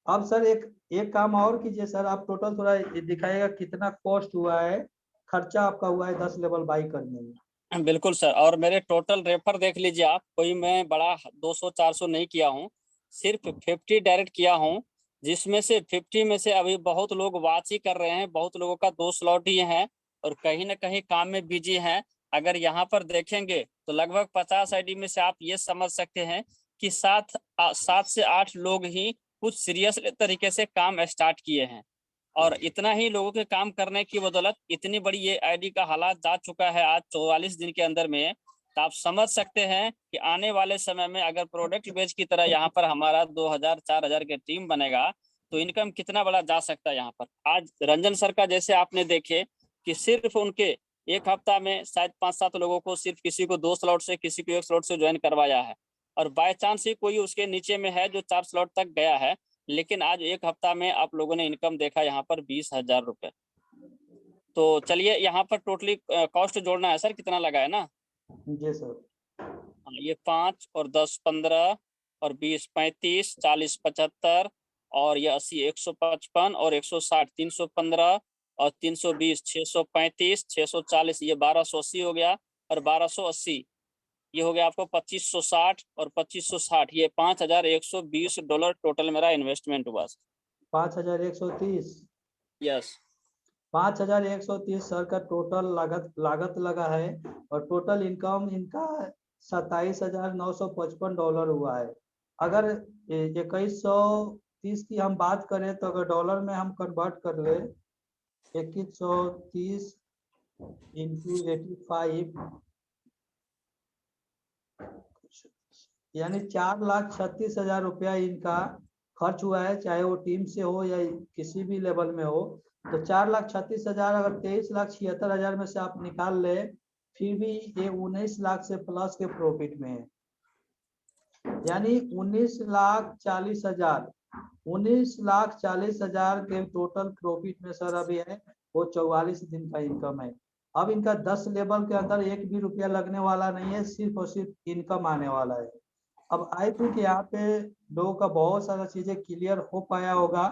अब सर एक काम और कीजिए सर, आप टोटल थोड़ा दिखाइएगा कितना कॉस्ट हुआ है, खर्चा आपका हुआ है 10 लेवल बाई करने में। बिल्कुल सर, और मेरे टोटल रेफर देख लीजिए आप, कोई मैं बड़ा 200-400 नहीं किया हूँ, सिर्फ 50 डायरेक्ट किया हूँ, जिसमें से 50 में से अभी बहुत लोग वाच ही कर रहे हैं, बहुत लोगों का 2 स्लॉट ही है और कहीं ना कहीं काम में बिजी हैं। अगर यहाँ पर देखेंगे तो लगभग 50 आईडी में से आप ये समझ सकते हैं कि 7 से 8 लोग ही कुछ सीरियस तरीके से काम स्टार्ट किए हैं, और इतना ही लोगों के काम करने की बदौलत इतनी बड़ी ये आईडी का हालात जा चुका है आज 44 दिन के अंदर में। तो आप समझ सकते हैं कि आने वाले समय में अगर प्रोडक्ट बेच की तरह यहाँ पर हमारा 2000-4000 के टीम बनेगा तो इनकम कितना बड़ा जा सकता है यहाँ पर। आज रंजन सर का जैसे आपने देखे कि सिर्फ उनके एक हफ्ता में शायद 5-7 लोगों को, सिर्फ किसी को 2 स्लॉट से, किसी को 1 स्लॉट से ज्वाइन करवाया है, और बाय चांस ही कोई उसके नीचे में है जो 4 स्लॉट तक गया है, लेकिन आज एक हफ्ता में आप लोगों ने इनकम देखा यहाँ पर 20,000 रुपए। तो चलिए यहाँ पर टोटली कॉस्ट जोड़ना है सर, कितना लगा है ना। जी सर। ये 5 और 10 15 और 20 35 40 75 और ये 80 155 और 160 315 और 320 635 640, ये 1280 हो गया, और 1280 ये हो गया आपको 2560, और 2560 ये $5,120 टोटल मेरा इन्वेस्टमेंट हुआ। 5,130। यस। 5,130 सर का टोटल लागत लगा है, और टोटल इनकम इनका $27,955 हुआ है। अगर 2130 की हम बात करें तो अगर डॉलर में हम कन्वर्ट कर ले, 2130 इंटू 85 यानी 4,36,000 रुपया इनका खर्च हुआ है, चाहे वो टीम से हो या किसी भी लेवल में हो। तो 4,36,000 अगर 23,76,000 में से आप निकाल ले, फिर भी ये 19 लाख से प्लस के प्रॉफिट में है, यानी 19,40,000 19,40,000 के टोटल प्रॉफिट में सर अभी है, वो 44 दिन का इनकम है। अब इनका 10 लेवल के अंदर एक भी रुपया लगने वाला नहीं है, सिर्फ और सिर्फ इनकम आने वाला है। अब आई थिंक यहाँ पे लोगों का बहुत सारा चीजें क्लियर हो पाया होगा।